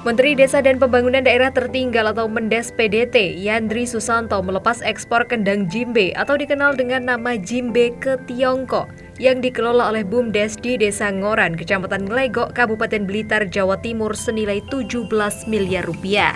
Menteri Desa dan Pembangunan Daerah Tertinggal atau Mendes PDT, Yandri Susanto melepas ekspor kendang jimbe atau dikenal dengan nama jimbe ke Tiongkok yang dikelola oleh BUMDes di Desa Ngoran, Kecamatan Ngelegok, Kabupaten Blitar, Jawa Timur senilai 17 miliar rupiah.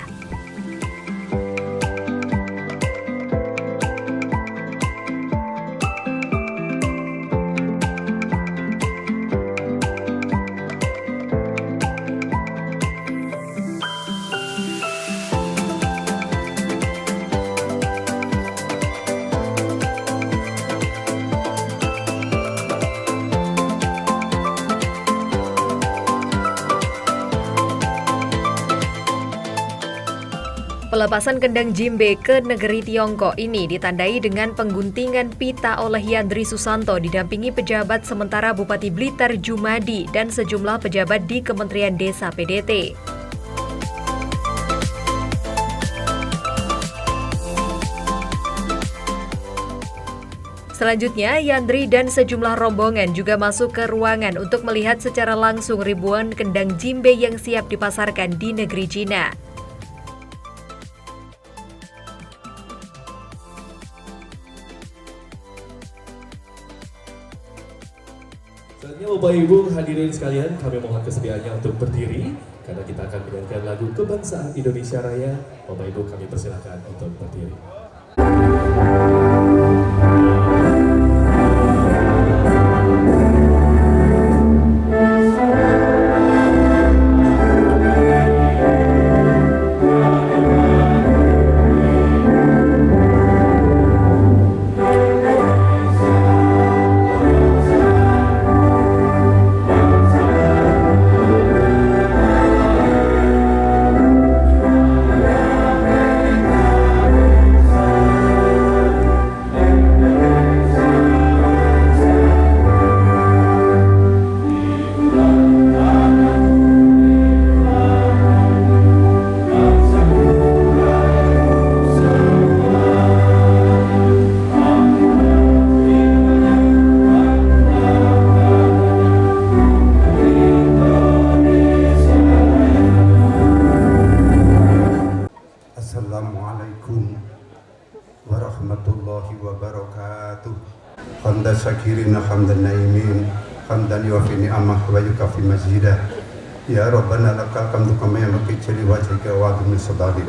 Pelepasan kendang jimbe ke negeri Tiongkok ini ditandai dengan pengguntingan pita oleh Yandri Susanto didampingi pejabat sementara Bupati Blitar Jumadi dan sejumlah pejabat di Kementerian Desa PDT. Selanjutnya, Yandri dan sejumlah rombongan juga masuk ke ruangan untuk melihat secara langsung ribuan kendang jimbe yang siap dipasarkan di negeri Cina. Selanjutnya Bapak Ibu hadirin sekalian, kami mohon kesediaannya untuk berdiri karena kita akan menyanyikan lagu Kebangsaan Indonesia Raya. Bapak Ibu kami persilakan untuk berdiri. Assalamualaikum warahmatullahi wabarakatuh. Hamdan syakirina hamdan naimin hamdan yuafi ni'amah wa yukafi mazidah. Ya Rabbana lakal hamdu kama yanbaghi li wajhika wa min sabalik.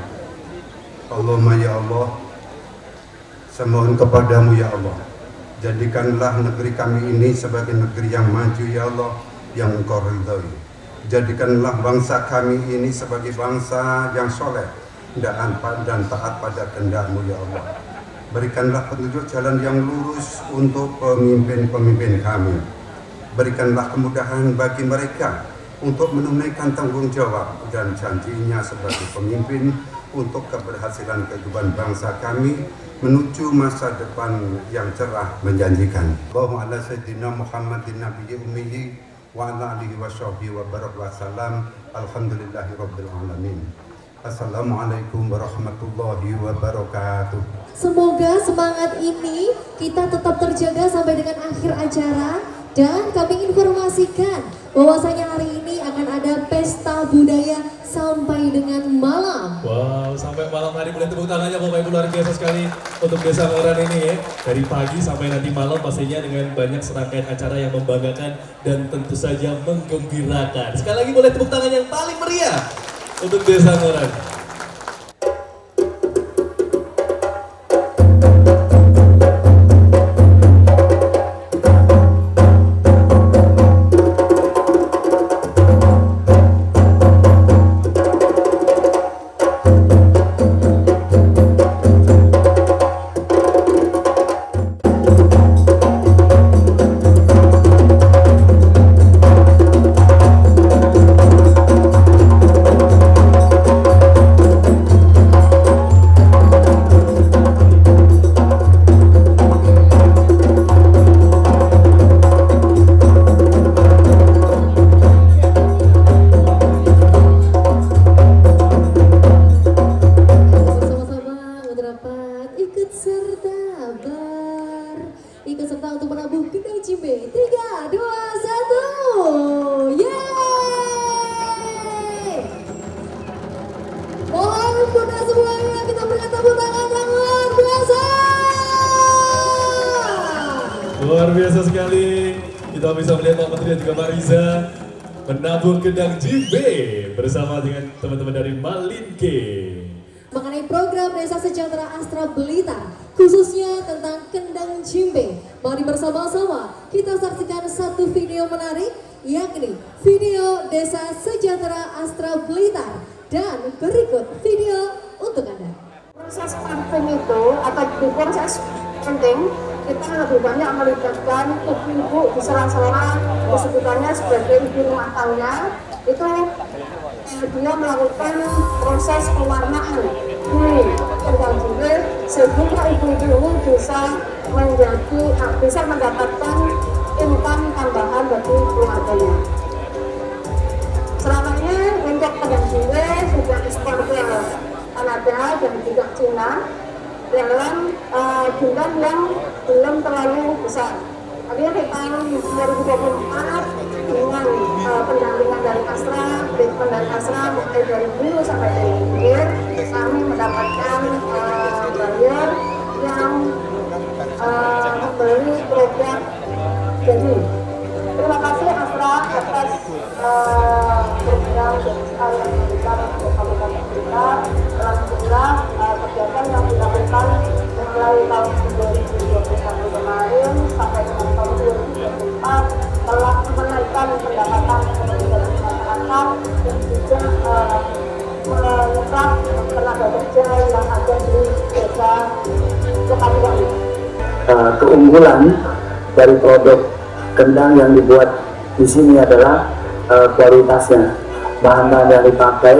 Allahumma ya Allah, semohon kepadamu ya Allah, jadikanlah negeri kami ini sebagai negeri yang maju ya Allah, yang Engkau ridhai. Jadikanlah bangsa kami ini sebagai bangsa yang soleh dan taat pada kehendak-Mu ya Allah. Berikanlah petunjuk jalan yang lurus untuk pemimpin-pemimpin kami. Berikanlah kemudahan bagi mereka untuk menunaikan tanggung jawab dan janjinya sebagai pemimpin untuk keberhasilan kehidupan bangsa kami menuju masa depan yang cerah menjanjikan. Allahumma ala sayyidina Muhammadin nabiyyi ummihi wa ala alihi wa sahbihi wa baraka wasallam. Alhamdulillahi rabbil alamin. Assalamualaikum warahmatullahi wabarakatuh. Semoga semangat ini kita tetap terjaga sampai dengan akhir acara. Dan kami informasikan bahwasanya hari ini akan ada pesta budaya sampai dengan malam. Wow, sampai malam hari, boleh tepuk tangannya Bapak Ibu, luar biasa sekali untuk Desa Ngoran ini ya. Dari pagi sampai nanti malam pastinya dengan banyak serangkaian acara yang membanggakan dan tentu saja menggembirakan. Sekali lagi boleh tepuk tangan yang paling meriah untuk Desa Ngoran. bisa melihat Pak Menteri dan juga Pak Riza menabung kendang jimbe bersama dengan teman-teman dari Malinke. Mengenai program Desa Sejahtera Astra Blitar, khususnya tentang kendang jimbe, mari bersama-sama kita saksikan satu video menarik, yakni video Desa Sejahtera Astra Blitar. Dan berikut video untuk Anda. Proses parfum itu atau di proses penting kita lebih banyak melibatkan ibu-ibu di sela-sela kesebutannya sebagai ibu rumah tangga. Itu dia melakukan proses pewarnaan di kendang jimbe sehingga ibu-ibu ini bisa mendapatkan income tambahan bagi keluarganya. Selama ini untuk kendang jimbe sudah ekspor ke Kanada dan juga Cina dalam jumlah yang belum terlalu besar. Artinya di tahun 2024 dengan pendampingan dari Astra, treatment dari Astra mulai dari hulu sampai dari hilir, kami mendapatkan buyer yang membeli produk jadi. Terima kasih Astra atas program DSA yang diberikan untuk Kabupaten Blitar. Alhamdulillah kegiatan yang dilakukan mulai tahun 2021 kemarin sampai dengan tahun 2024 telah menaikkan pendapatan dari masyarakat dan juga menyerap tenaga kerja yang ada di desa Kepanjang. Keunggulan dari produk kendang yang dibuat di sini adalah kualitasnya. Bahan-bahan yang dipakai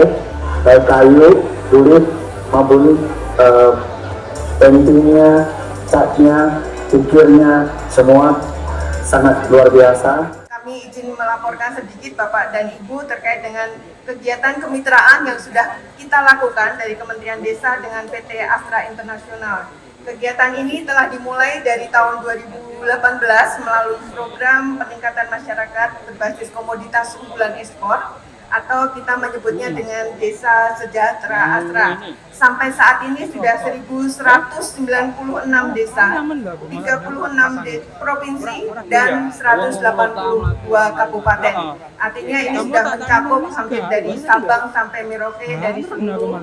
baik kayu, kulit maupun paintingnya, catnya, ukirnya, semua sangat luar biasa. Kami izin melaporkan sedikit Bapak dan Ibu terkait dengan kegiatan kemitraan yang sudah kita lakukan dari Kementerian Desa dengan PT Astra Internasional. Kegiatan ini telah dimulai dari tahun 2018 melalui program peningkatan masyarakat berbasis komoditas unggulan ekspor atau kita menyebutnya dengan Desa Sejahtera Astra. Sampai saat ini sudah 1.196 desa, 36 provinsi, dan 182 kabupaten. Artinya ini sudah mencakup hampir dari Sabang sampai Merauke dari seluruh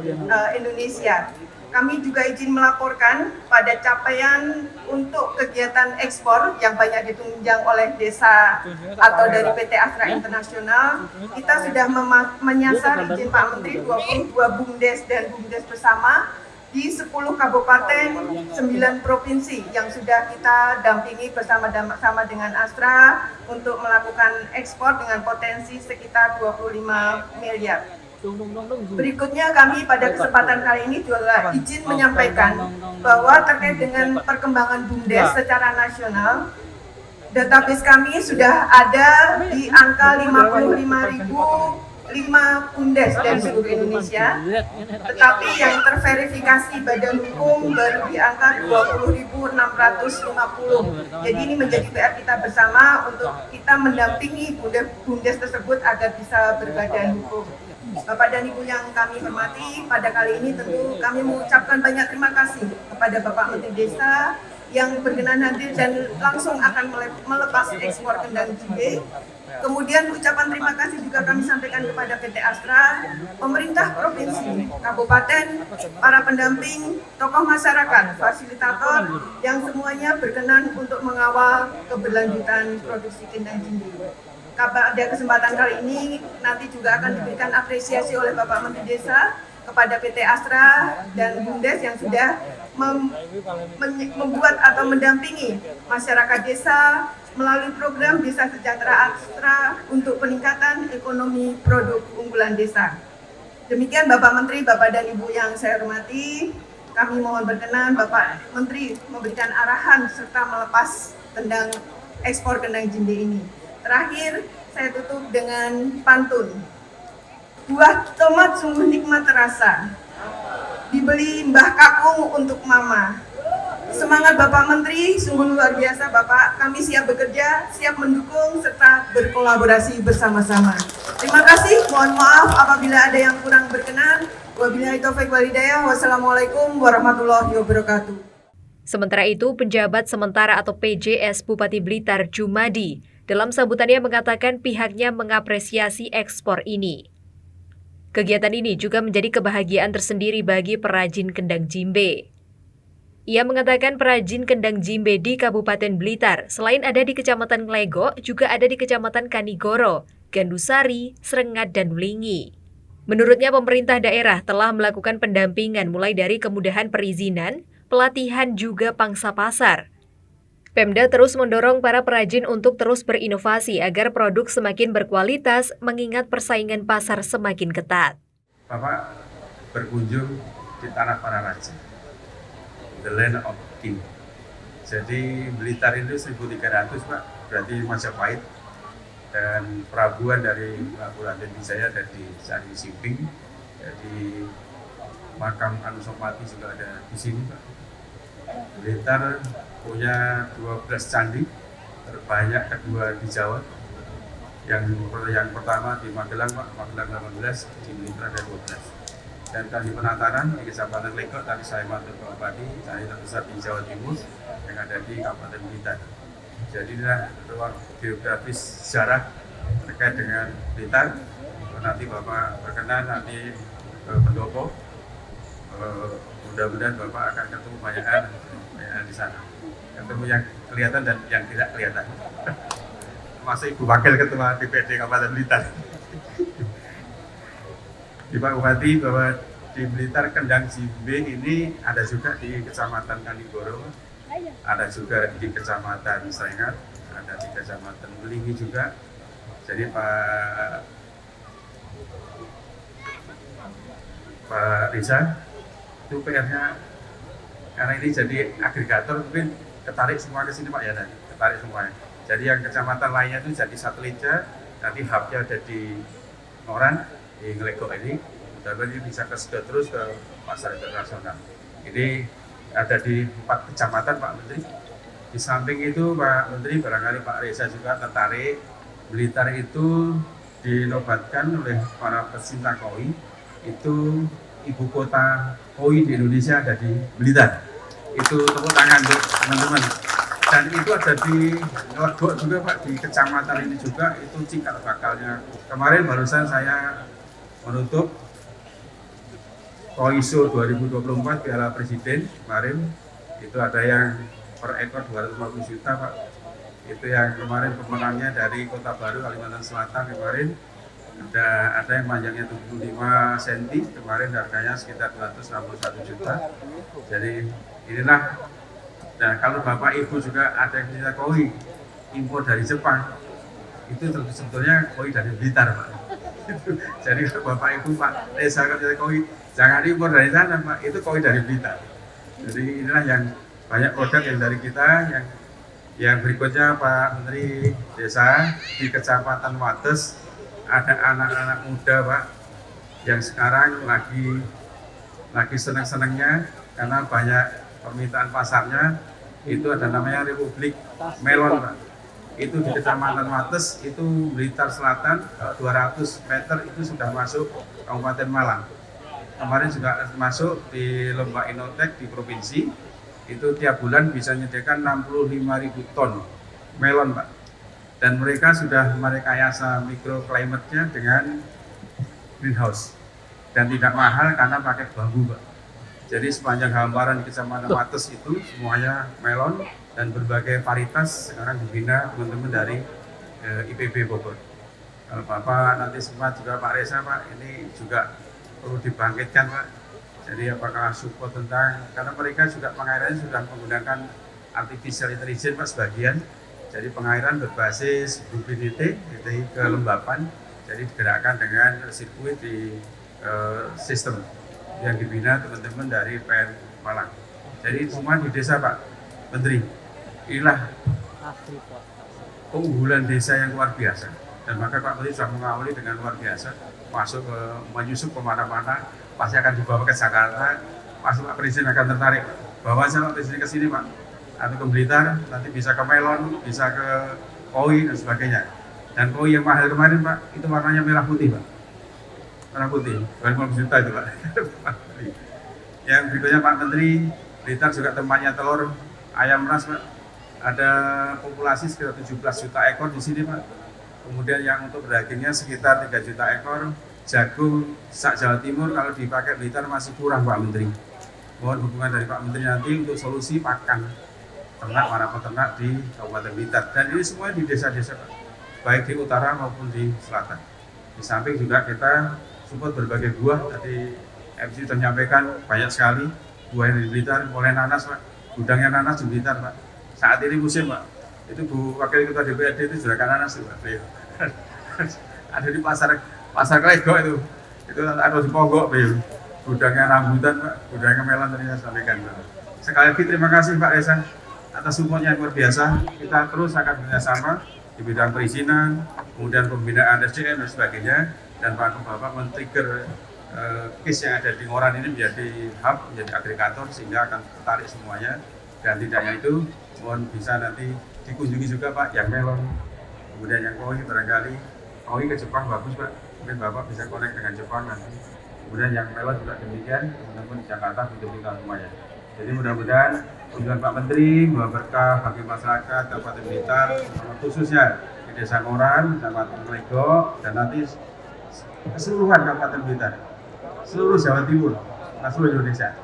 Indonesia. Kami juga izin melaporkan pada capaian untuk kegiatan ekspor yang banyak ditunjang oleh desa atau dari PT Astra Internasional. Kita sudah menyasar izin Pak Menteri 22 BUMDes dan BUMDes bersama di 10 kabupaten, 9 provinsi yang sudah kita dampingi bersama-sama dengan Astra untuk melakukan ekspor dengan potensi sekitar 25 miliar. Berikutnya kami pada kesempatan kali ini juga izin menyampaikan bahwa terkait dengan perkembangan BUMDes secara nasional, database kami sudah ada di angka 55.005 BUMDes dari seluruh Indonesia, tetapi yang terverifikasi badan hukum baru di angka 20.650. Jadi ini menjadi PR kita bersama untuk kita mendampingi BUMDes tersebut agar bisa berbadan hukum. Bapak dan Ibu yang kami hormati, pada kali ini tentu kami mengucapkan banyak terima kasih kepada Bapak Menteri Desa yang berkenan hadir dan langsung akan melepas ekspor kendang jimbe. Kemudian ucapan terima kasih juga kami sampaikan kepada PT Astra, pemerintah provinsi, kabupaten, para pendamping, tokoh masyarakat, fasilitator yang semuanya berkenan untuk mengawal keberlanjutan produksi kendang jimbe. Pada kesempatan kali ini nanti juga akan diberikan apresiasi oleh Bapak Menteri Desa kepada PT Astra dan BUMDes yang sudah membuat atau mendampingi masyarakat desa melalui program Desa Sejahtera Astra untuk peningkatan ekonomi produk unggulan desa. Demikian Bapak Menteri, Bapak dan Ibu yang saya hormati, kami mohon berkenan Bapak Menteri memberikan arahan serta melepas ekspor kendang jimbe ini. Terakhir, saya tutup dengan pantun. Buah tomat sungguh nikmat terasa, dibeli Mbah Kakung untuk Mama. Semangat Bapak Menteri, sungguh luar biasa Bapak. Kami siap bekerja, siap mendukung, serta berkolaborasi bersama-sama. Terima kasih, mohon maaf apabila ada yang kurang berkenan. Wabillahi taufiq wal hidayah. Wassalamualaikum warahmatullahi wabarakatuh. Sementara itu, penjabat sementara atau PJS Bupati Blitar Jumadi Dalam sambutannya mengatakan pihaknya mengapresiasi ekspor ini. Kegiatan ini juga menjadi kebahagiaan tersendiri bagi perajin kendang jimbe. Ia mengatakan perajin kendang jimbe di Kabupaten Blitar, selain ada di Kecamatan Nglegok, juga ada di Kecamatan Kanigoro, Gandusari, Srengat, dan Wlingi. Menurutnya pemerintah daerah telah melakukan pendampingan mulai dari kemudahan perizinan, pelatihan juga pangsa pasar. Pemda terus mendorong para perajin untuk terus berinovasi agar produk semakin berkualitas mengingat persaingan pasar semakin ketat. Bapak berkunjung di tanah para raja, the land of king. Jadi Blitar itu 1300 Pak, berarti Majapahit. Dan pelabuhan dari Raden Wijaya ada di Candi Simping, jadi makam Anusapati juga ada di sini Pak. Blitar punya 12 candi, terbanyak kedua di Jawa. Yang pertama di Magelang Pak, Magelang 18, di Blitar ada 12. Dan di Penataran, di Kecamatan Nglegok, tadi saya matur ke Bupati, candi terbesar di Jawa Timur, yang ada di Kabupaten Blitar. Jadi inilah ruang geografis sejarah terkait dengan Blitar. Nanti Bapak berkenan nanti ke Pendopo, mudah-mudahan Bapak akan ketemu banyak di sana. Ketemu yang kelihatan dan yang tidak kelihatan. Termasuk Ibu Wakil Ketua DPD Kabupaten Blitar. Di Pak Bupati bahwa di Blitar kendang jimbe ini ada juga di Kecamatan Kanigoro, ada juga di Kecamatan Srengat, ada di Kecamatan Wlingi juga. Jadi Pak Riza itu PR-nya karena ini jadi agregator mungkin ketarik semua ke sini Pak ya, ketarik semuanya. Jadi yang kecamatan lainnya itu jadi satelitnya, nanti hub-nya ada di Ngoran, di Nglegok ini, mudah-mudahan ini bisa kesedot terus ke pasar internasional. Ini ada di 4 kecamatan Pak Menteri. Di samping itu Pak Menteri, barangkali Pak Reza juga tertarik, Blitar itu dinobatkan oleh para pecinta koi, itu ibu kota koi di Indonesia ada di Blitar. Itu tepuk tangan untuk teman-teman. Dan itu ada di Nglegok juga Pak, di kecamatan ini juga, itu cikal bakalnya. Kemarin barusan saya menutup KOISO 2024 Piala Presiden kemarin, itu ada yang per ekor 250 juta Pak. Itu yang kemarin pemenangnya dari Kota Baru, Kalimantan Selatan kemarin. Ada yang panjangnya 75 cm, kemarin harganya sekitar 261 juta. Jadi inilah, dan kalau Bapak Ibu juga ada yang bisa koi impor dari Jepang, itu sebetulnya koi dari Blitar Pak. Jadi Bapak Ibu Pak Reza kalau koi jangan impor dari sana Pak, itu koi dari Blitar. Jadi inilah yang banyak produk yang dari kita. Yang berikutnya Pak Menteri Desa, di Kecamatan Wates ada anak-anak muda Pak yang sekarang lagi senang-senangnya karena banyak permintaan pasarnya. Itu ada namanya Republik Melon Pak. Itu di Kecamatan Wates, itu Blitar Selatan, 200 meter itu sudah masuk Kabupaten Malang. Kemarin juga masuk di Lomba Inotek di provinsi, itu tiap bulan bisa menyediakan 65.000 ton melon Pak. Dan mereka sudah merekayasa mikroklimatnya dengan greenhouse. Dan tidak mahal karena pakai bambu Pak. Jadi sepanjang hamparan di Kecamatan Wates itu semuanya melon dan berbagai varietas sekarang dibina teman-teman dari IPB Bogor. Kalau Bapak nanti sempat juga Pak Reza Pak, ini juga perlu dibangkitkan Pak. Jadi apakah support tentang, karena mereka juga pengairannya sudah menggunakan artificial intelligence Pak sebagian. Jadi pengairan berbasis BPDT, kelembapan, jadi digerakkan dengan sirkuit di sistem yang dibina teman-teman dari PN Malang. Jadi semua di desa Pak Menteri. Inilah keunggulan desa yang luar biasa. Dan maka Pak Menteri sudah mengawali dengan luar biasa, menyusup kemana-mana, pasti akan dibawa ke Jakarta. Pasti Pak Presiden akan tertarik. Bawa saya Pak Presiden ke sini Pak, atau ke Blitar, nanti bisa ke melon, bisa ke koi dan sebagainya. Dan koi yang mahal kemarin Pak, itu warnanya merah putih Pak. Merah putih, 250 juta itu Pak. Yang berikutnya Pak Menteri, Blitar juga tempatnya telur ayam ras Pak. ada populasi sekitar 17 juta ekor di sini Pak. Kemudian yang untuk berdagingnya sekitar 3 juta ekor. Jagung Jawa Timur kalau dipakai Blitar masih kurang Pak Menteri. Mohon dukungan dari Pak Menteri nanti untuk solusi pakan ternak para peternak di Kabupaten Blitar. Dan ini semuanya di desa-desa Pak, baik di utara maupun di selatan. Di samping juga kita support berbagai buah. Tadi MC sudah menyampaikan banyak sekali buah yang di Blitar, mulai nanas Pak, gudangnya nanas di Blitar Pak. Saat ini musim Pak, itu Bu Wakil Ketua DPRD itu juragan nanas Pak. Ada di pasar Klego itu ada di Ponggok Pak. Gudangnya rambutan Pak, gudangnya melon tadi saya sampaikan Pak. Sekali lagi terima kasih Pak Desa atas supportnya yang luar biasa. Kita terus akan bekerjasama di bidang perizinan, kemudian pembinaan SDM dan sebagainya, dan Pak Bapak men-trigger case yang ada di Ngoran ini menjadi hub, menjadi agregator sehingga akan tertarik semuanya. Dan tidaknya itu, mohon bisa nanti dikunjungi juga Pak yang melon, kemudian yang koi barangkali, koi ke Jepang bagus Pak, mungkin Bapak bisa connect dengan Jepang nanti. Kemudian yang melon juga demikian, teman-teman di Jakarta butuh tinggal semuanya. Jadi mudah-mudahan kunjungan Pak Menteri membawa berkah bagi masyarakat Kabupaten Blitar, khususnya di Desa Ngoran, Kecamatan Klego, dan nanti keseluruhan Kabupaten Blitar, seluruh Jawa Timur, dan seluruh Indonesia.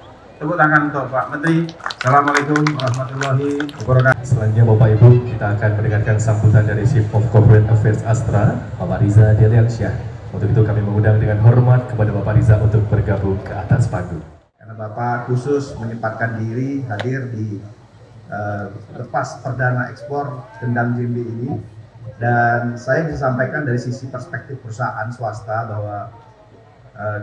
Tepuk tangan untuk Pak Menteri. Assalamualaikum warahmatullahi wabarakatuh. Selanjutnya Bapak Ibu, kita akan mendengarkan sambutan dari Chief of Corporate Affairs Astra, Bapak Riza Deliansyah. Untuk itu kami mengundang dengan hormat kepada Bapak Riza untuk bergabung ke atas panggung. Karena Bapak khusus menyempatkan diri hadir di lepas perdana ekspor gendang jimbe ini, dan saya bisa sampaikan dari sisi perspektif perusahaan swasta bahwa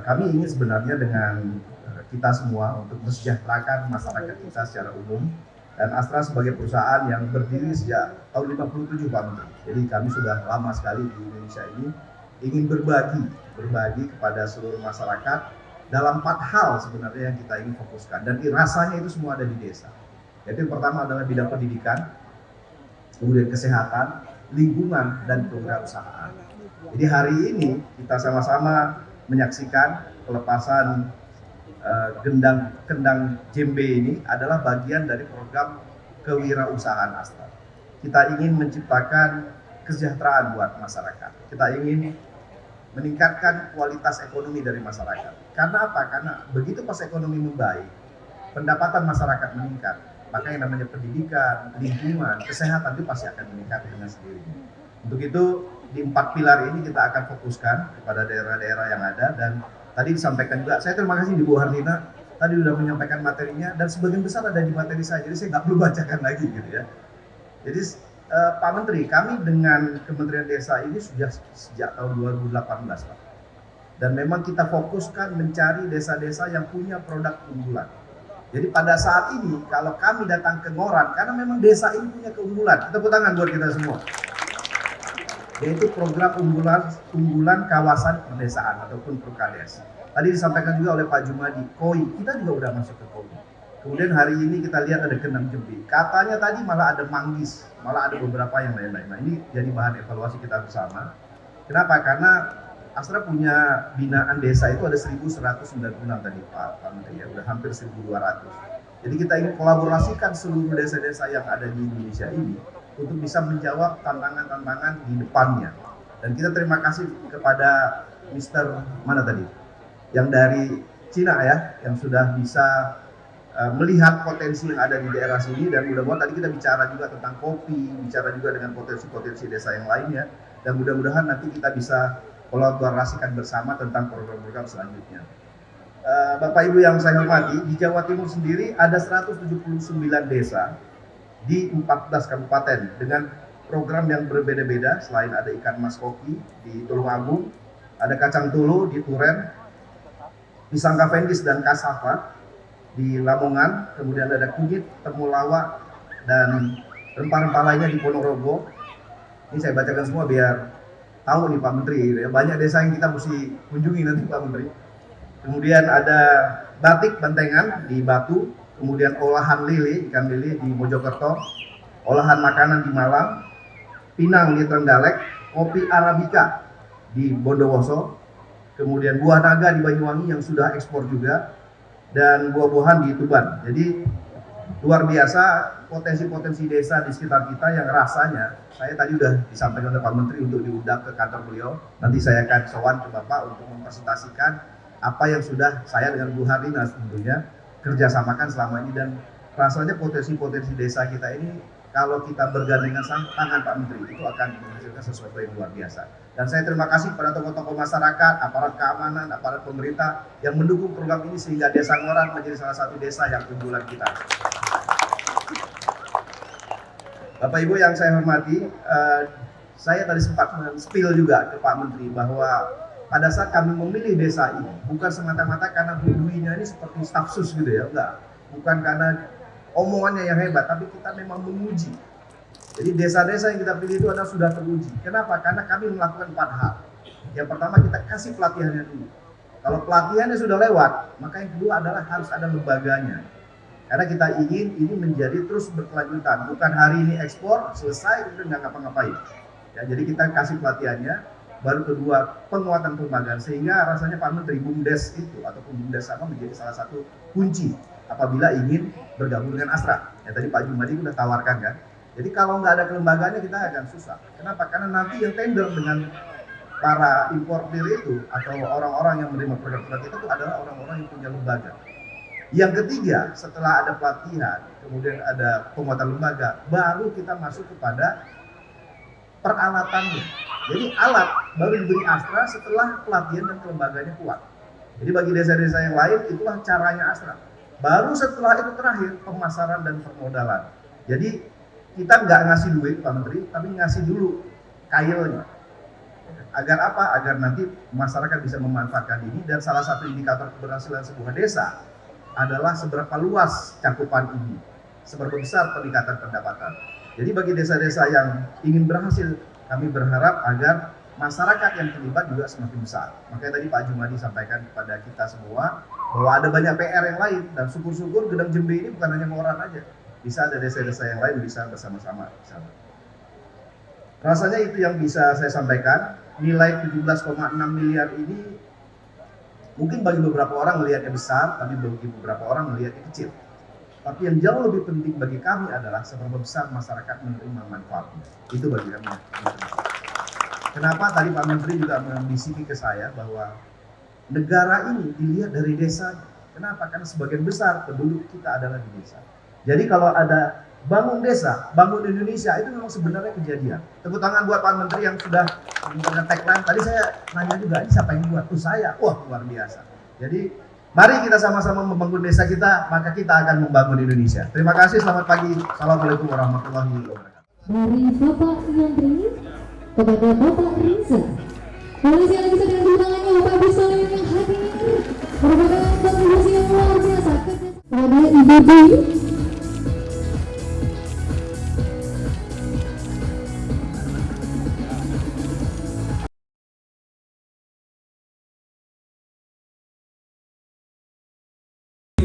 kami ingin sebenarnya dengan kita semua untuk mensejahterakan masyarakat kita secara umum, dan Astra sebagai perusahaan yang berdiri sejak tahun 57 Pak Menteri. Jadi kami sudah lama sekali di Indonesia ini ingin berbagi kepada seluruh masyarakat dalam 4 hal sebenarnya yang kita ingin fokuskan, dan rasanya itu semua ada di desa. Jadi yang pertama adalah bidang pendidikan, kemudian kesehatan, lingkungan, dan kewirausahaan. Jadi hari ini kita sama-sama menyaksikan pelepasan kendang jembe ini adalah bagian dari program kewirausahaan Astra. Kita ingin menciptakan kesejahteraan buat masyarakat. Kita ingin meningkatkan kualitas ekonomi dari masyarakat. Karena apa? Karena begitu pas ekonomi membaik, pendapatan masyarakat meningkat, maka yang namanya pendidikan, lingkungan, kesehatan itu pasti akan meningkat dengan sendirinya. Untuk itu di 4 pilar ini kita akan fokuskan kepada daerah-daerah yang ada, dan tadi disampaikan juga, saya terima kasih Ibu Harlina tadi sudah menyampaikan materinya, dan sebagian besar ada di materi saya, jadi saya nggak perlu bacakan lagi gitu ya. Jadi Pak Menteri, kami dengan Kementerian Desa ini sudah sejak tahun 2018 Pak. Dan memang kita fokuskan mencari desa-desa yang punya produk unggulan. Jadi pada saat ini kalau kami datang ke Ngoran, karena memang desa ini punya keunggulan, kita tepuk tangan buat kita semua. Yaitu program unggulan kawasan perdesaan ataupun Prokades. Tadi disampaikan juga oleh Pak Jumadi, koi, kita juga udah masuk ke koi. Kemudian hari ini kita lihat ada kendang jembe. Katanya tadi malah ada manggis, malah ada beberapa yang lain-lain. Nah ini jadi bahan evaluasi kita bersama. Kenapa? Karena Astra punya binaan desa itu ada 1.196 tadi Pak Menteri, ya udah hampir 1.200. Jadi kita ingin kolaborasikan seluruh desa-desa yang ada di Indonesia ini untuk bisa menjawab tantangan-tantangan di depannya. Dan kita terima kasih kepada Mr. mana tadi? Yang dari Cina ya, yang sudah bisa melihat potensi yang ada di daerah sini, dan mudah-mudahan tadi kita bicara juga tentang kopi, bicara juga dengan potensi-potensi desa yang lainnya, dan mudah-mudahan nanti kita bisa kolaborasikan bersama tentang program-program selanjutnya. Bapak Ibu yang saya hormati, di Jawa Timur sendiri ada 179 desa di 14 kabupaten dengan program yang berbeda-beda. Selain ada ikan mas koki di Tulungagung, ada kacang tulu di Turen, pisang Cavendish dan kasava di Lamongan, kemudian ada kunyit, temulawak, dan rempah-rempah lainnya di Ponorogo. Ini saya bacakan semua biar tahu nih Pak Menteri, banyak desa yang kita mesti kunjungi nanti Pak Menteri. Kemudian ada batik Bantengan di Batu, kemudian olahan lele, ikan lele di Mojokerto, olahan makanan di Malang, pinang di Trenggalek, kopi Arabica di Bondowoso, kemudian buah naga di Banyuwangi yang sudah ekspor juga, dan buah-buahan di Tuban. Jadi luar biasa potensi-potensi desa di sekitar kita yang rasanya saya tadi udah disampaikan oleh Pak Menteri untuk diundang ke kantor beliau. Nanti saya akan sowan ke Bapak untuk mempresentasikan apa yang sudah saya dengan Bu Harlina tentunya kerjasamakan selama ini, dan rasanya potensi-potensi desa kita ini kalau kita bergandengan tangan Pak Menteri itu akan menghasilkan sesuatu yang luar biasa. Dan saya terima kasih kepada tokoh-tokoh masyarakat, aparat keamanan, aparat pemerintah yang mendukung program ini sehingga Desa Ngoran menjadi salah satu desa yang unggulan kita. Bapak Ibu yang saya hormati, saya tadi sempat men-spill juga ke Pak Menteri bahwa pada saat kami memilih desa ini bukan semata-mata karena buduinya ini seperti staf sus gitu ya, enggak. Bukan karena omongannya yang hebat, tapi kita memang menguji. Jadi desa-desa yang kita pilih itu adalah sudah teruji. Kenapa? Karena kami melakukan 4 hal. Yang pertama kita kasih pelatihannya dulu. Kalau pelatihannya sudah lewat, maka yang kedua adalah harus ada lembaganya. Karena kita ingin ini menjadi terus berkelanjutan, bukan hari ini ekspor selesai kemudian nggak ngapa-ngapain. Ya, jadi kita kasih pelatihannya, baru kedua penguatan kelembagaan, sehingga rasanya Pak Menteri BUMDes itu ataupun BUMDes sama menjadi salah satu kunci apabila ingin bergabung dengan Astra. Ya tadi Pak Jumadi sudah tawarkan kan. Jadi kalau nggak ada kelembagaannya kita akan susah. Kenapa? Karena nanti yang tender dengan para importir itu atau orang-orang yang menerima produk-produk itu adalah orang-orang yang punya lembaga. Yang ketiga, setelah ada pelatihan, kemudian ada penguatan lembaga, baru kita masuk kepada peralatannya. Jadi alat baru diberi Astra setelah pelatihan dan kelembagaannya kuat. Jadi bagi desa-desa yang lain, itulah caranya Astra. Baru setelah itu terakhir, pemasaran dan permodalan. Jadi kita nggak ngasih duit Pak Menteri, tapi ngasih dulu kailnya. Agar apa? Agar nanti masyarakat bisa memanfaatkan ini, dan salah satu indikator keberhasilan sebuah desa adalah seberapa luas cakupan ini, seberapa besar peningkatan pendapatan. Jadi bagi desa-desa yang ingin berhasil, kami berharap agar masyarakat yang terlibat juga semakin besar. Makanya tadi Pak Jumadi sampaikan kepada kita semua bahwa ada banyak PR yang lain, dan syukur-syukur Gedang Jembe ini bukan hanya Ngoran aja, bisa ada desa-desa yang lain bisa bersama-sama. Rasanya itu yang bisa saya sampaikan. Nilai 17,6 miliar ini mungkin bagi beberapa orang melihatnya besar, tapi bagi beberapa orang melihatnya kecil. Tapi yang jauh lebih penting bagi kami adalah seberapa besar masyarakat menerima manfaatnya. Itu bagi kami. Kenapa tadi Pak Menteri juga membisiki ke saya bahwa negara ini dilihat dari desanya. Kenapa? Karena sebagian besar penduduk kita adalah di desa. Jadi kalau ada bangun desa, bangun Indonesia, itu memang sebenarnya kejadian. Tepuk tangan buat Pak Menteri yang sudah menggunakan tagline. Tadi saya nanya juga, ini siapa yang buat? Tuh saya. Wah, luar biasa. Jadi mari kita sama-sama membangun desa kita, maka kita akan membangun Indonesia. Terima kasih, selamat pagi. Assalamualaikum warahmatullahi wabarakatuh. Dari Bapak Yandri kepada Bapak Riza. Boleh sekali lagi dengan tepuk tangannya Bapak Ibu sekalian yang hadir. Merupakan kontribusi yang luar biasa. Kepada Ibu Dwi.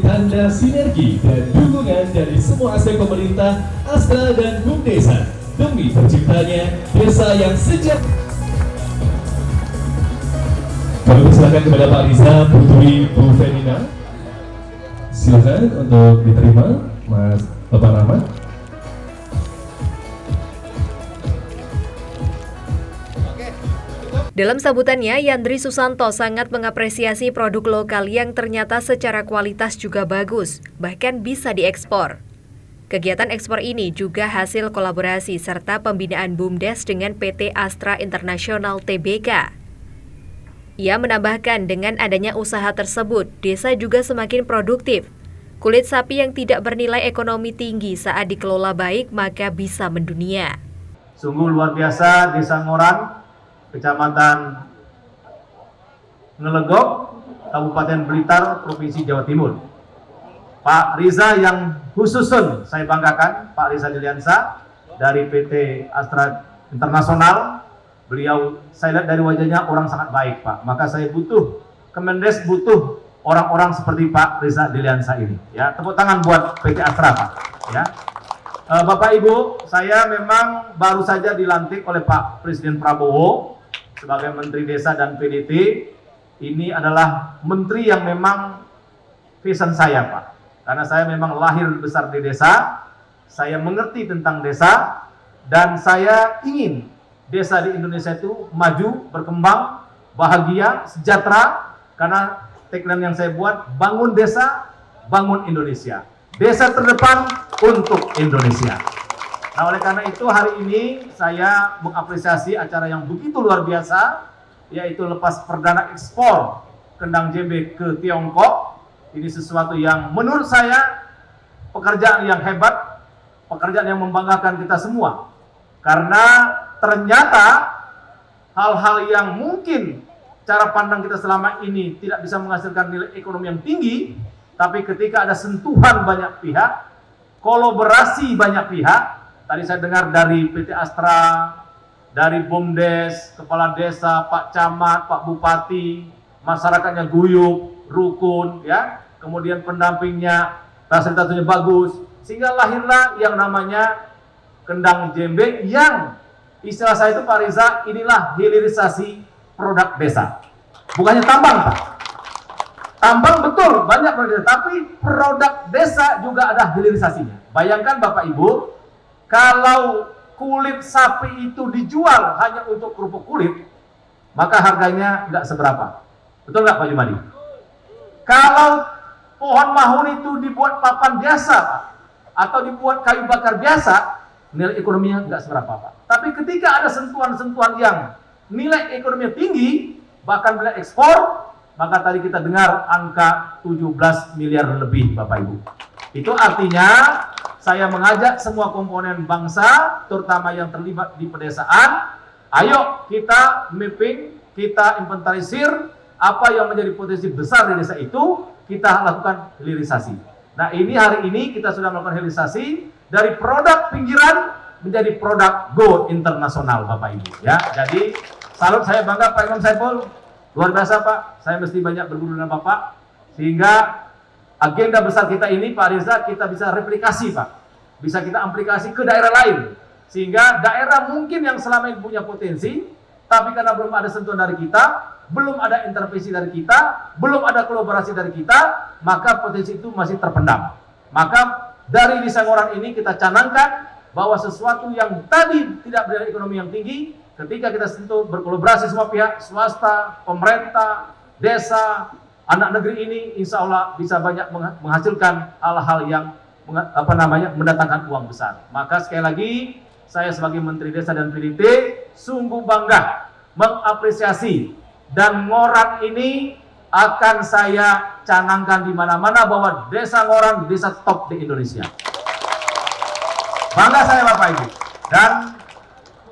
Tanda sinergi dan dukungan dari semua aspek pemerintah, Astra dan BUMDesa demi terciptanya desa yang sejahtera. Kami persilakan kepada Pak Riza, Putri Bu Verina. Silakan untuk diterima, Mas Bapak Rahmat. Dalam sambutannya, Yandri Susanto sangat mengapresiasi produk lokal yang ternyata secara kualitas juga bagus, bahkan bisa diekspor. Kegiatan ekspor ini juga hasil kolaborasi serta pembinaan BUMDes dengan PT Astra International Tbk. Ia menambahkan dengan adanya usaha tersebut, desa juga semakin produktif. Kulit sapi yang tidak bernilai ekonomi tinggi saat dikelola baik maka bisa mendunia. Sungguh luar biasa Desa Ngoran, Kecamatan Ngelegok, Kabupaten Blitar, Provinsi Jawa Timur. Pak Riza yang khususun saya banggakan, Pak Riza Diliansa dari PT Astra Internasional. Beliau, saya lihat dari wajahnya orang sangat baik, Pak. Maka saya butuh, Kemendes butuh orang-orang seperti Pak Riza Diliansa ini. Ya, tepuk tangan buat PT Astra, Pak. Ya. Bapak Ibu, saya memang baru saja dilantik oleh Pak Presiden Prabowo sebagai Menteri Desa dan PDT. Ini adalah menteri yang memang passion saya, Pak. Karena saya memang lahir besar di desa, saya mengerti tentang desa, dan saya ingin desa di Indonesia itu maju, berkembang, bahagia, sejahtera. Karena tagline yang saya buat, bangun desa, bangun Indonesia. Desa terdepan untuk Indonesia. Nah, oleh karena itu hari ini saya mengapresiasi acara yang begitu luar biasa, yaitu lepas perdana ekspor kendang jembe ke Tiongkok. Ini sesuatu yang menurut saya pekerjaan yang hebat, pekerjaan yang membanggakan kita semua. Karena ternyata hal-hal yang mungkin cara pandang kita selama ini tidak bisa menghasilkan nilai ekonomi yang tinggi, tapi ketika ada sentuhan banyak pihak, kolaborasi banyak pihak, tadi saya dengar dari PT Astra, dari BUMDes, kepala desa, Pak Camat, Pak Bupati, masyarakatnya guyup, rukun, ya, kemudian pendampingnya, fasilitasnya bagus, sehingga lahirlah yang namanya kendang jembe yang istilah saya itu Pak Riza, inilah hilirisasi produk desa. Bukannya tambang, Pak. Tambang betul, banyak produk desa, tapi produk desa juga ada hilirisasinya. Bayangkan Bapak Ibu, kalau kulit sapi itu dijual hanya untuk kerupuk kulit, maka harganya nggak seberapa. Betul nggak Pak Jumadi? Kalau pohon mahuni itu dibuat papan biasa, Pak, atau dibuat kayu bakar biasa, nilai ekonominya nggak seberapa, Pak. Tapi ketika ada sentuhan-sentuhan yang nilai ekonominya tinggi, bahkan nilai ekspor, maka tadi kita dengar angka 17 miliar lebih, Bapak Ibu. Itu artinya saya mengajak semua komponen bangsa, terutama yang terlibat di pedesaan, ayo kita mapping, kita inventarisir apa yang menjadi potensi besar di desa itu, kita lakukan hilirisasi. Nah, ini hari ini kita sudah melakukan hilirisasi dari produk pinggiran menjadi produk go internasional, Bapak Ibu. Ya, jadi salut, saya bangga Pak Imam Saiful, luar biasa Pak. Saya mesti banyak berguru dengan Bapak, sehingga agenda besar kita ini, Pak Riza, kita bisa replikasi, Pak. Bisa kita aplikasi ke daerah lain, sehingga daerah mungkin yang selama ini punya potensi, tapi karena belum ada sentuhan dari kita, belum ada intervensi dari kita, belum ada kolaborasi dari kita, maka potensi itu masih terpendam. Maka dari Desa Ngoran ini kita canangkan bahwa sesuatu yang tadi tidak bernilai ekonomi yang tinggi, ketika kita sentuh berkolaborasi semua pihak, swasta, pemerintah, desa, anak negeri ini, insya Allah bisa banyak menghasilkan hal-hal yang mendatangkan uang besar. Maka sekali lagi, saya sebagai Menteri Desa dan PDT sungguh bangga mengapresiasi, dan Ngoran ini akan saya canangkan di mana-mana bahwa Desa Ngoran desa top di Indonesia. Bangga saya Bapak Ibu. Dan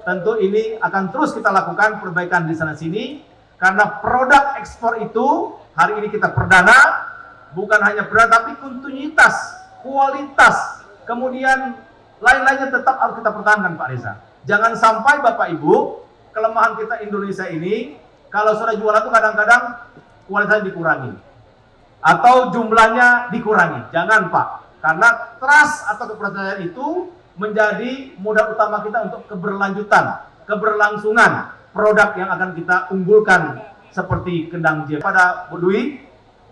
tentu ini akan terus kita lakukan perbaikan di sana sini, karena produk ekspor itu hari ini kita perdana, bukan hanya perdana tapi kontinuitas, kualitas, kemudian lain-lainnya tetap harus kita pertahankan Pak Reza. Jangan sampai Bapak Ibu, kelemahan kita Indonesia ini, kalau sudah jualan itu kadang-kadang kualitasnya dikurangi atau jumlahnya dikurangi. Jangan Pak, karena trust atau kepercayaan itu menjadi modal utama kita untuk keberlanjutan, keberlangsungan produk yang akan kita unggulkan seperti kendang jembe. Pada Bu Dwi,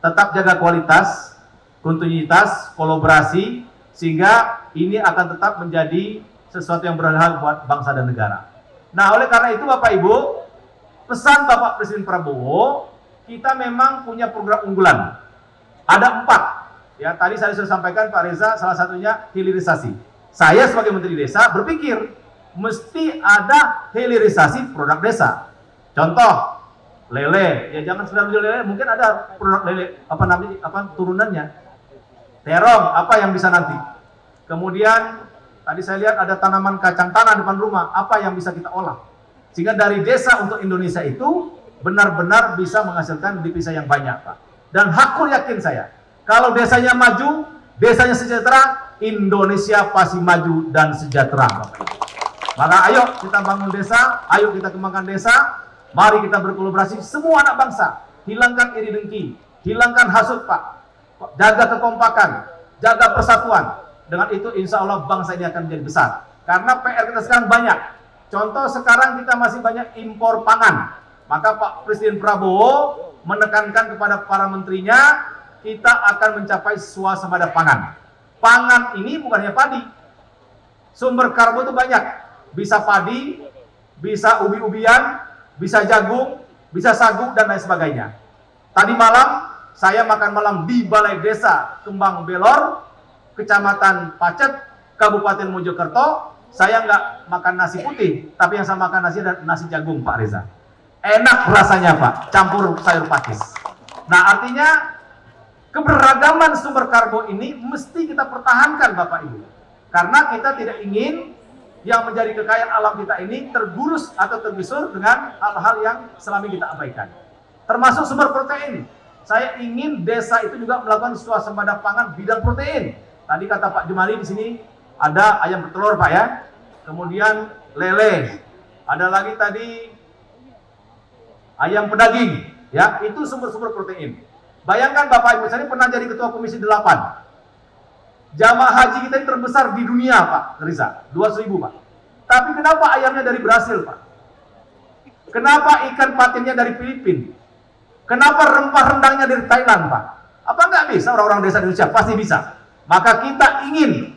tetap jaga kualitas, kontinuitas, kolaborasi, sehingga ini akan tetap menjadi sesuatu yang berharga buat bangsa dan negara. Nah, oleh karena itu Bapak Ibu, pesan Bapak Presiden Prabowo, kita memang punya program unggulan. Ada 4. Ya, tadi saya sudah sampaikan Pak Reza, salah satunya hilirisasi. Saya sebagai Menteri Desa berpikir mesti ada hilirisasi produk desa. Contoh, lele, ya jangan sekedar jual lele, mungkin ada produk lele turunannya. Terong, apa yang bisa nanti. Kemudian tadi saya lihat ada tanaman kacang tanah depan rumah, apa yang bisa kita olah. Sehingga dari desa untuk Indonesia itu benar-benar bisa menghasilkan devisa yang banyak, Pak. Dan hakul yakin saya, kalau desanya maju, desanya sejahtera, Indonesia pasti maju dan sejahtera, Bapak Ibu. Maka ayo kita bangun desa, ayo kita kembangkan desa, mari kita berkolaborasi semua anak bangsa, hilangkan iri dengki, hilangkan hasut Pak, jaga kekompakan, jaga persatuan. Dengan itu insya Allah bangsa ini akan menjadi besar. Karena PR kita sekarang banyak. Contoh sekarang kita masih banyak impor pangan. Maka Pak Presiden Prabowo menekankan kepada para menterinya, kita akan mencapai swasembada pangan. Pangan ini bukan hanya padi. Sumber karbo itu banyak. Bisa padi, bisa ubi-ubian, bisa jagung, bisa sagu, dan lain sebagainya. Tadi malam, saya makan malam di Balai Desa Kembang Belor, Kecamatan Pacet, Kabupaten Mojokerto. Saya nggak makan nasi putih, tapi yang saya makan nasi jagung, Pak Reza. Enak rasanya, Pak, campur sayur pakis. Nah, artinya keberagaman sumber karbo ini mesti kita pertahankan, Bapak Ibu. Karena kita tidak ingin yang menjadi kekayaan alam kita ini tergurus atau tergusur dengan hal-hal yang selama ini kita abaikan. Termasuk sumber protein. Saya ingin desa itu juga melakukan swasembada pangan bidang protein. Tadi kata Pak Jumali di sini ada ayam bertelur, Pak, ya. Kemudian lele. Ada lagi tadi ayam pedaging, ya. Itu sumber-sumber protein. Bayangkan Bapak Ibu, saya pernah jadi ketua komisi 8. Jamaah haji kita ini terbesar di dunia, Pak Riza, 200.000, Pak. Tapi kenapa ayamnya dari Brasil, Pak? Kenapa ikan patinnya dari Filipina? Kenapa rempah rendangnya dari Thailand, Pak? Apa nggak bisa orang-orang desa Indonesia? Pasti bisa. Maka kita ingin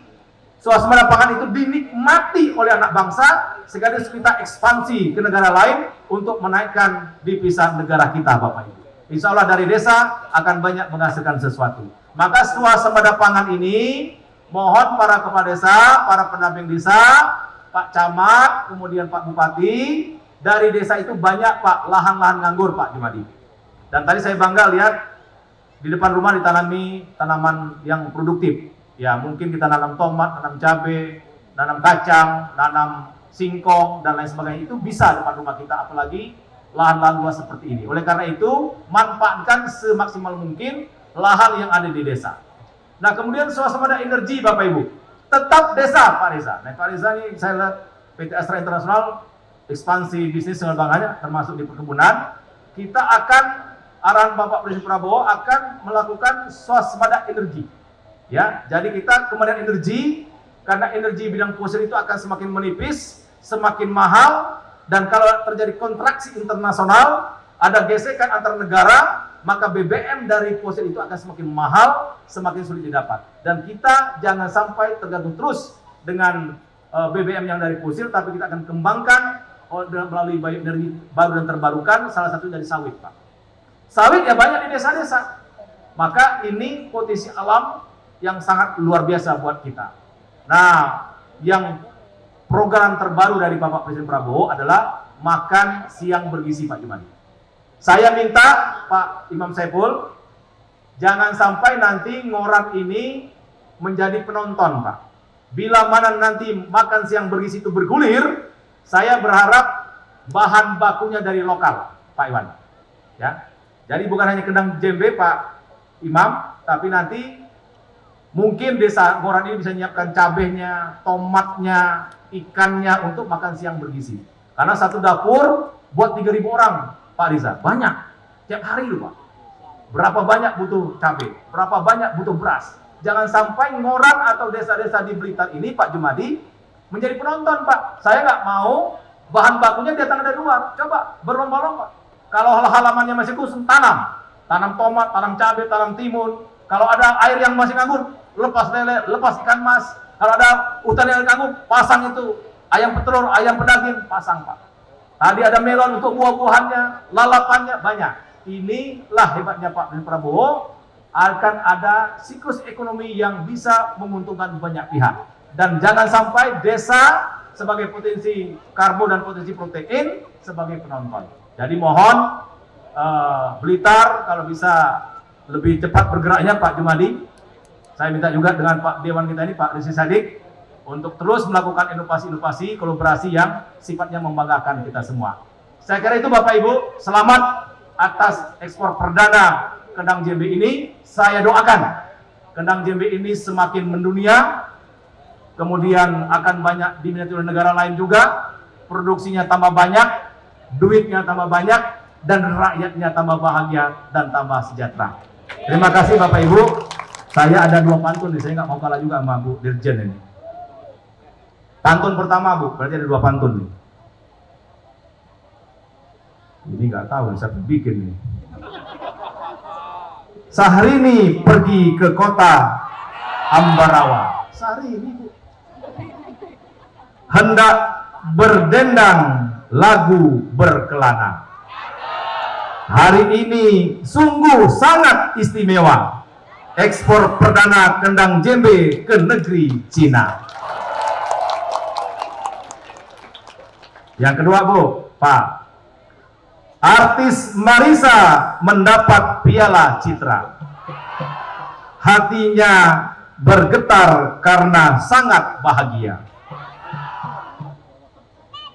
swasembada pangan itu dinikmati oleh anak bangsa, sekaligus kita ekspansi ke negara lain untuk menaikkan devisa negara kita, Bapak Ibu. Insya Allah dari desa akan banyak menghasilkan sesuatu. Maka swasembada pangan ini, mohon para kepala desa, para pendamping desa, Pak Camat, kemudian Pak Bupati, dari desa itu banyak, Pak, lahan-lahan nganggur, Pak Jumadi. Dan tadi saya bangga lihat di depan rumah ditanami tanaman yang produktif. Ya, mungkin kita nanam tomat, nanam cabai, nanam kacang, nanam singkong, dan lain sebagainya. Itu bisa depan rumah kita, apalagi lahan-lahan luas seperti ini. Oleh karena itu, manfaatkan semaksimal mungkin lahan yang ada di desa. Nah, kemudian swasembada energi, Bapak Ibu. Tetap desa, Pak Reza. Nah, Pak Reza ini saya lihat PT Astra Internasional ekspansi bisnis dengan bangganya, termasuk di perkebunan. Kita akan, arahan Bapak Presiden Prabowo akan melakukan swasembada energi. Ya, jadi kita kemudian energi, karena energi bidang fosil itu akan semakin menipis, semakin mahal. Dan kalau terjadi kontraksi internasional, ada gesekan antar negara, maka BBM dari fosil itu akan semakin mahal, semakin sulit didapat. Dan kita jangan sampai tergantung terus dengan BBM yang dari fosil, tapi kita akan kembangkan melalui energi baru dan terbarukan, salah satu dari sawit, Pak. Sawit ya banyak di desa-desa. Maka ini potensi alam yang sangat luar biasa buat kita. Nah, yang program terbaru dari Bapak Presiden Prabowo adalah makan siang bergizi, Pak Jumadi. Saya minta Pak Imam Saiful, jangan sampai nanti Ngoran ini menjadi penonton, Pak. Bila mana nanti makan siang bergizi itu bergulir, saya berharap bahan bakunya dari lokal, Pak Iwan. Ya, jadi bukan hanya kendang jembe, Pak Imam, tapi nanti mungkin desa Ngoran ini bisa menyiapkan cabenya, tomatnya, ikannya untuk makan siang bergizi. Karena satu dapur buat 3.000 orang, Pak Riza. Banyak. Tiap hari loh, Pak. Berapa banyak butuh cabai, berapa banyak butuh beras. Jangan sampai Ngoran atau desa-desa di Blitar ini, Pak Jumadi, menjadi penonton, Pak. Saya nggak mau bahan bakunya datang dari luar. Coba berlomba-lomba. Kalau halamannya masih kosong, tanam tomat, tanam cabai, tanam timun. Kalau ada air yang masih nganggur, lepas lele, lepas ikan mas. Kalau ada hutan yang nganggur, pasang itu ayam petelur, ayam pedaging, pasang, Pak. Tadi ada melon untuk buah-buahannya, lalapannya banyak. Inilah hebatnya Pak Prabowo, akan ada siklus ekonomi yang bisa menguntungkan banyak pihak. Dan jangan sampai desa sebagai potensi karbo dan potensi protein sebagai penonton. Jadi mohon Blitar kalau bisa lebih cepat bergeraknya, Pak Jumadi. Saya minta juga dengan Pak Dewan kita ini, Pak Rizky Sadik, untuk terus melakukan inovasi-inovasi, kolaborasi yang sifatnya membanggakan kita semua. Saya kira itu, Bapak Ibu. Selamat atas ekspor perdana kendang jembe ini. Saya doakan kendang jembe ini semakin mendunia, kemudian akan banyak diminati oleh negara lain juga, produksinya tambah banyak, duitnya tambah banyak, dan rakyatnya tambah bahagia dan tambah sejahtera. Terima kasih Bapak Ibu. Saya ada 2 pantun nih, saya nggak mau kalah juga sama Bu Dirjen ini. Pantun pertama, Bu, berarti ada 2 pantun nih. Ini nggak tahu, siapa bikin nih. Syahrini pergi ke kota Ambarawa. Syahrini, Bu. Hendak berdendang lagu berkelana. Hari ini sungguh sangat istimewa. Ekspor perdana kendang jembe ke negeri Cina. Yang kedua, Bu, Pak, artis Marisa mendapat piala citra. Hatinya bergetar karena sangat bahagia.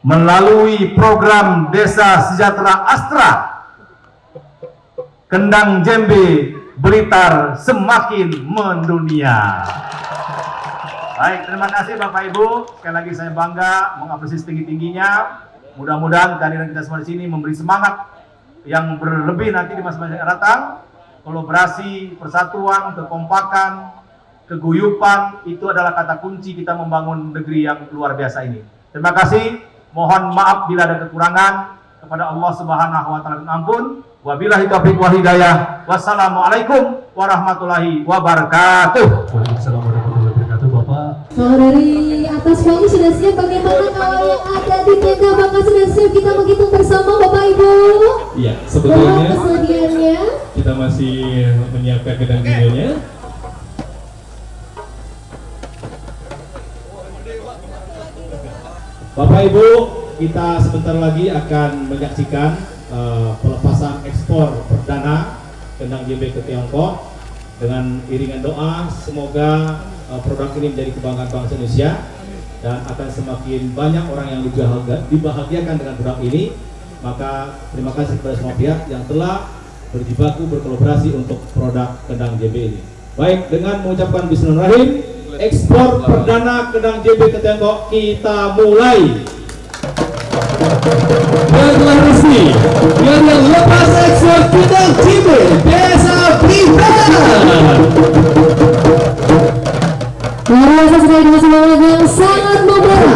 Melalui program Desa Sejahtera Astra, kendang jembe Blitar semakin mendunia. Baik, terima kasih Bapak Ibu. Sekali lagi saya bangga mengapresiasi tinggi-tingginya. Mudah-mudahan kehadiran kita semua di sini memberi semangat yang berlebih nanti di masa-masa yang datang. Kolaborasi, persatuan, kekompakan, keguyupan itu adalah kata kunci kita membangun negeri yang luar biasa ini. Terima kasih. Mohon maaf bila ada kekurangan. Kepada Allah Subhanahu wa taala ampun. Wabillahi taufiq wal hidayah. Wassalamualaikum warahmatullahi wabarakatuh. Waalaikumsalam warahmatullahi wabarakatuh, Bapak. Kalau dari atas panggung sudah siap, bagaimana kalau yang ada di tenda apakah sudah siap? Kita menghitung bersama Bapak Ibu. Iya, Mohon sebetulnya kesediaannya. kita masih menyiapkan kendang jimbenya. Bapak Ibu, kita sebentar lagi akan menyaksikan pelepasan ekspor perdana kendang jembe ke Tiongkok. Dengan iringan doa, semoga produk ini menjadi kebanggaan bangsa Indonesia dan akan semakin banyak orang yang dibahagiakan dengan produk ini. Maka terima kasih kepada semua pihak yang telah berjibaku berkolaborasi untuk produk kendang jembe ini. Baik, dengan mengucapkan bismillahirrahmanirrahim, ekspor perdana kendang jembe ke Tiongkok kita mulai. Dan telah resmi yang lepas ekspor kendang jembe Desa Blitar. Luar biasa sekali dengan semangat yang sangat membara.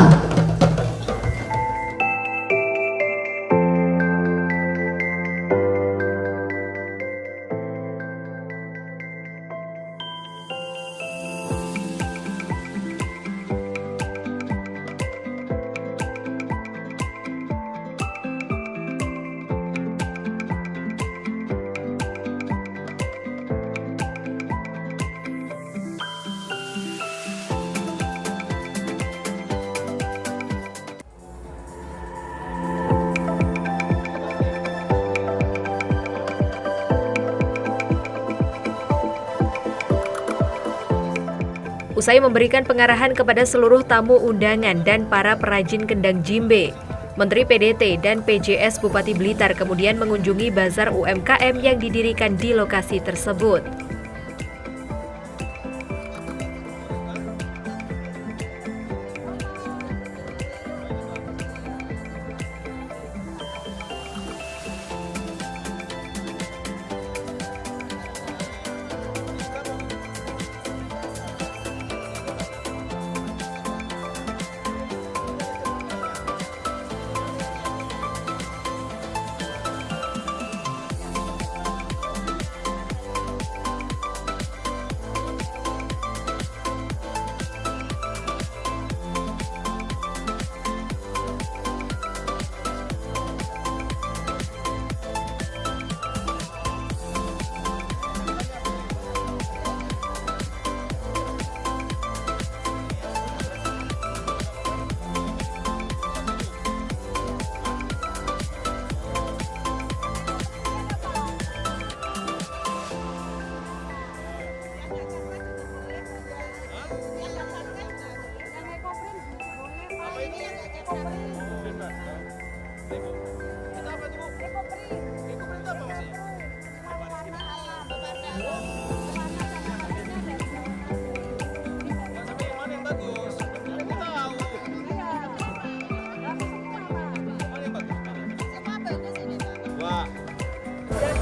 Usai memberikan pengarahan kepada seluruh tamu undangan dan para perajin kendang jimbe, Menteri PDT dan PJS Bupati Blitar kemudian mengunjungi bazar UMKM yang didirikan di lokasi tersebut.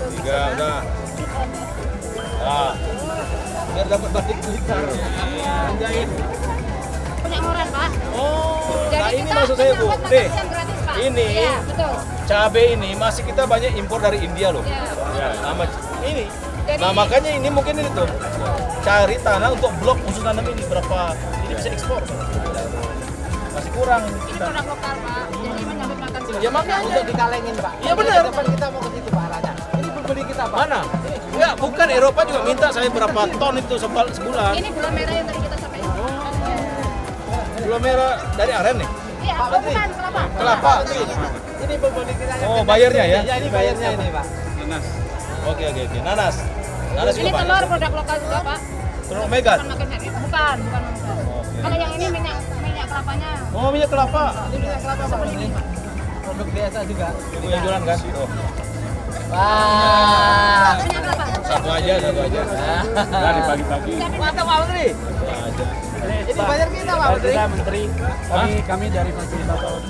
Tiga, udah. Nah, biar dapat batik Blitar. Jahit. Punya orang, Pak. Oh, jadi nah ini kita maksud saya, Bu. dapat Nih, makan siang gratis, Pak. ini Iya, betul. cabai ini masih kita banyak impor dari India loh. Iya. Ya, sama ini Nah makanya ini mungkin ini tuh cari tanah untuk blok khusus tanam ini berapa ini bisa ekspor. Masih kurang Ini kita. produk lokal Pak, jadi menyambut makan sih. Ya makanya Untuk dikalengin Pak. Iya benar. Depan kita mau ke situ Pak arahnya. Ini pembeli kita Pak. Mana? Enggak, bukan Eropa juga minta saya berapa ton itu sebulan. Ini gula merah yang tadi kita sampaikan. Gula merah dari aren nih. Iya, bukan kelapa. Kelapa. Ini pembeli kita. Oh, bayarnya ya? Ya ini bayarnya ini Pak. Nanas. Oke. Nanas. Nanas Ini juga, Pak? telur produk lokal juga Pak. Telur omega. Bukan makin hari. Bukan. Kalau yang ini minyak kelapanya. Oh, minyak kelapa. Ini minyak kelapa Pak. Ini produk biasa juga. Ibu yang jualan kan? Oh. Wah. Minyak kelapa. Satu aja. Dari pagi-pagi. Mantap Pak Menteri. Aja. Ini bayar kita Pak Menteri. Menteri, kami dari fasilitator.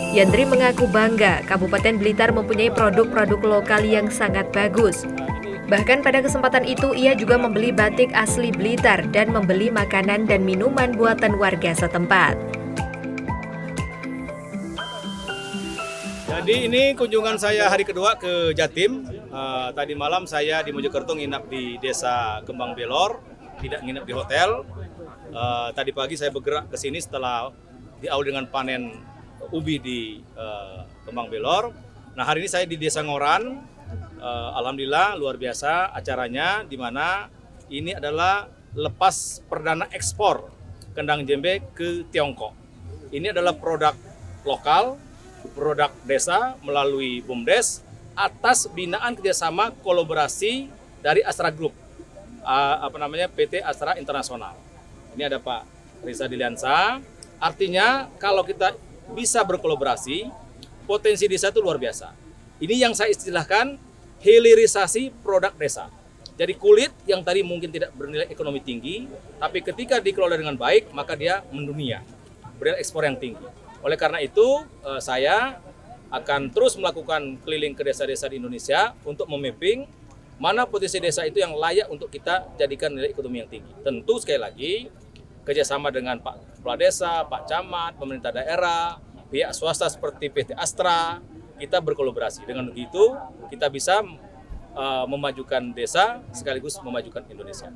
Yandri mengaku bangga Kabupaten Blitar mempunyai produk-produk lokal yang sangat bagus. Bahkan pada kesempatan itu ia juga membeli batik asli Blitar dan membeli makanan dan minuman buatan warga setempat. Jadi ini kunjungan saya hari kedua ke Jatim. Tadi malam saya di Mojokerto nginap di Desa Kembang Belor, tidak nginap di hotel. Tadi pagi saya bergerak ke sini setelah diawali dengan panen ubi di Kembang Belor. Nah hari ini saya di Desa Ngoran. Alhamdulillah luar biasa acaranya, di mana ini adalah lepas perdana ekspor kendang jembe ke Tiongkok. Ini adalah produk lokal, produk desa melalui BUMDes atas binaan kerjasama kolaborasi dari Astra Group, PT Astra Internasional. Ini ada Pak Riza Diliansa. Artinya kalau kita bisa berkolaborasi, potensi desa itu luar biasa. Ini yang saya istilahkan hilirisasi produk desa. Jadi kulit yang tadi mungkin tidak bernilai ekonomi tinggi, tapi ketika dikelola dengan baik, maka dia mendunia, bernilai ekspor yang tinggi. Oleh karena itu, saya akan terus melakukan keliling ke desa-desa di Indonesia untuk memapping mana potensi desa itu yang layak untuk kita jadikan nilai ekonomi yang tinggi. Tentu sekali lagi, kerjasama dengan Pak Kepala Desa, Pak Camat, pemerintah daerah, pihak swasta seperti PT Astra, kita berkolaborasi. Dengan begitu, kita bisa memajukan desa sekaligus memajukan Indonesia.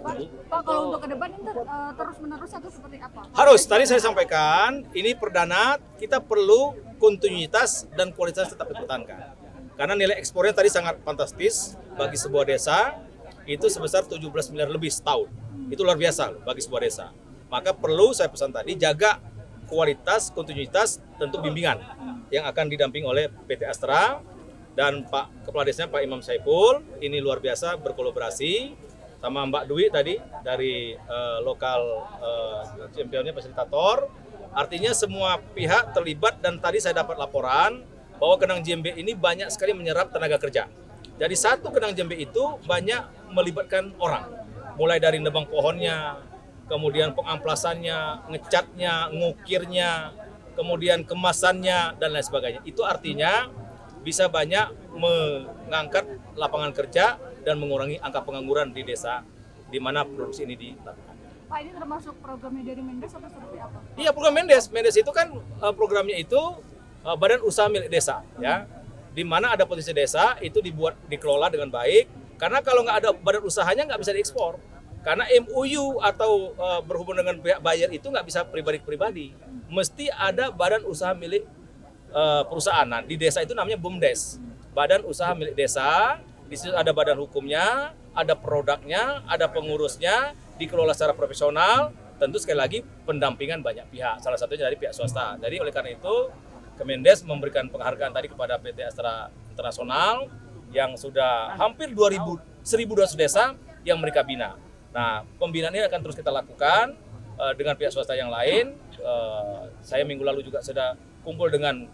Pak, kalau untuk ke depan ini terus menerus atau seperti apa? Harus, tadi saya sampaikan, ini perdana, kita perlu kontinuitas dan kualitas tetap dipertahankan. Karena nilai ekspornya tadi sangat fantastis bagi sebuah desa, itu sebesar 17 miliar lebih setahun. Itu luar biasa loh bagi sebuah desa. Maka perlu saya pesan tadi, jaga kualitas, kontinuitas, tentu bimbingan yang akan didamping oleh PT Astra dan Pak Kepala Desanya Pak Imam Saipul. Ini luar biasa berkolaborasi sama Mbak Dwi tadi dari lokal championnya fasilitator. Artinya semua pihak terlibat dan tadi saya dapat laporan bahwa kendang jembe ini banyak sekali menyerap tenaga kerja. Jadi satu kendang jembe itu banyak melibatkan orang. mulai dari nebang pohonnya, kemudian pengamplasannya, ngecatnya, ngukirnya, kemudian kemasannya, dan lain sebagainya. Itu artinya bisa banyak mengangkat lapangan kerja dan mengurangi angka pengangguran di desa di mana produksi ini dilakukan. Pak, ini termasuk programnya dari Mendes atau seperti apa? Iya, program Mendes. Mendes itu kan programnya itu badan usaha milik desa, ya, di mana ada potensi desa itu dikelola dengan baik. Karena kalau nggak ada badan usahanya nggak bisa diekspor. Karena MOU atau berhubungan dengan pihak buyer itu nggak bisa pribadi-pribadi, mesti ada badan usaha milik perusahaan. Nah, di desa itu namanya BUMDes, badan usaha milik desa. Di situ ada badan hukumnya, ada produknya, ada pengurusnya, dikelola secara profesional. Tentu sekali lagi pendampingan banyak pihak, salah satunya dari pihak swasta. Jadi oleh karena itu Kemendes memberikan penghargaan tadi kepada PT Astra Internasional yang sudah hampir 1.200 desa yang mereka bina. Nah, pembinaan ini akan terus kita lakukan dengan pihak swasta yang lain. Saya minggu lalu juga sudah kumpul dengan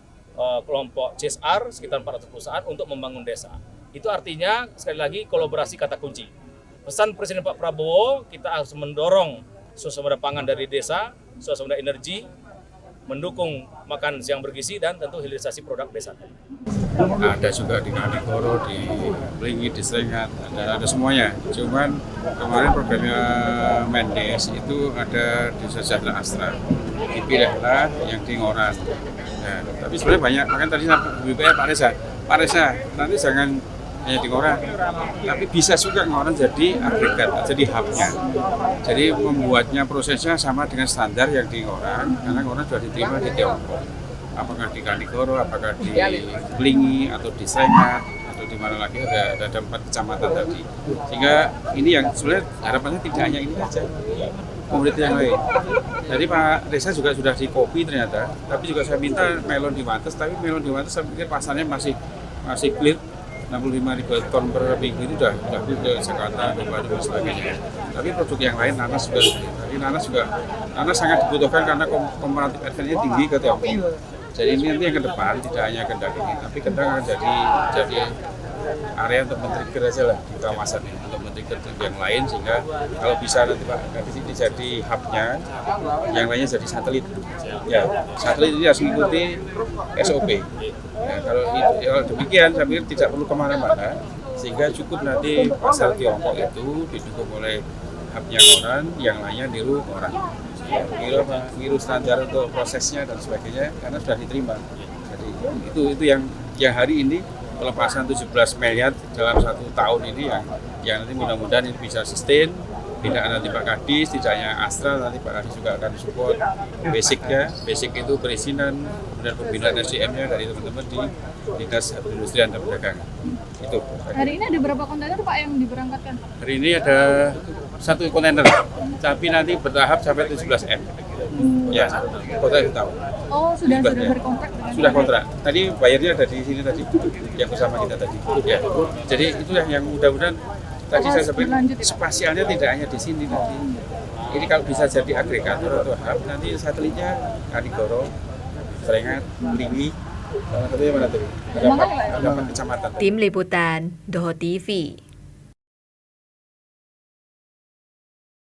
kelompok CSR sekitar 400 perusahaan untuk membangun desa. Itu artinya sekali lagi kolaborasi kata kunci. Pesan Presiden Pak Prabowo, kita harus mendorong suasembada pangan dari desa, suasembada energi, mendukung makan siang bergizi, dan tentu hilirisasi produk desa. Ada juga di Kanigoro, di Blingi, di Seringat, ada semuanya. Cuman kemarin programnya Mendes itu ada di Sejahtera Astra, dipilihlah yang di Ngoran. Nah, tapi sebenarnya banyak, makanya tadi BPR Pak Reza, nanti jangan hanya di Ngoran, tapi bisa juga Ngoran jadi agregat, jadi hubnya. Jadi membuatnya prosesnya sama dengan standar yang di Ngoran, karena Ngoran sudah diterima di Tiongkok. Apakah di Kanigoro, apakah di Blingi, atau di Seringat, atau di mana lagi, ada 4 kecamatan tadi. Sehingga ini yang sebenarnya harapannya tidak hanya ini saja, komoditi yang lain. Jadi Pak Reza juga sudah di kopi ternyata, tapi juga saya minta melon di Wates, tapi melon di Wates saya pikir pasarnya masih clear. 65.000 ton per minggu itu sudah ke Jakarta, Bandung, dan sebagainya. Tapi produk yang lain nanas juga sulit. Tapi nanas sangat dibutuhkan karena komparatif advantage-nya tinggi ke Tiongkok. Jadi ini nanti yang ke depan tidak hanya kendang ini, tapi kendang akan jadi area untuk men-trigger aja lah di kawasan ini, untuk men-trigger yang lain, sehingga kalau bisa nanti Pak di sini jadi hubnya, yang lainnya jadi satelit. Ya, satelit ini harus mengikuti SOP. Ya, kalau demikian saya pikir tidak perlu kemana-mana, sehingga cukup nanti pasar Tiongkok itu didukung oleh hubnya Ngoran, yang lainnya niru Ngoran. Niru standar untuk prosesnya dan sebagainya, karena sudah diterima. Jadi itu yang hari ini pelepasan 17 miliar dalam 1 tahun ini yang nanti mudah-mudahan ini bisa sustain. Tidak nanti Pak Kadis, tidak hanya Astra, nanti Pak Kadis juga akan support basicnya. Basic itu perizinan, kemudian pembinaan SDM-nya dari teman-teman di Dinas Perindustrian dan Perdagangan. Itu. Hari ini ada berapa kontainer Pak yang diberangkatkan? Hari ini ada 1 kontainer, tapi nanti bertahap sampai 17 M. Ya, kontrak 1 tahun. Oh, sudah berkontrak dengan sudah kontrak. Tadi bayarnya ada di sini tadi, yang bersama kita tadi. Ya. Jadi itulah yang mudah-mudahan tadi saya sampaikan spasialnya tidak hanya di sini nanti. Ini kalau bisa jadi agregator atau hub, nanti satelitnya Kanigoro, Seringat, Blingi, salah satunya mana tadi? Ada 4 kecamatan. Tim Liputan, Doho TV.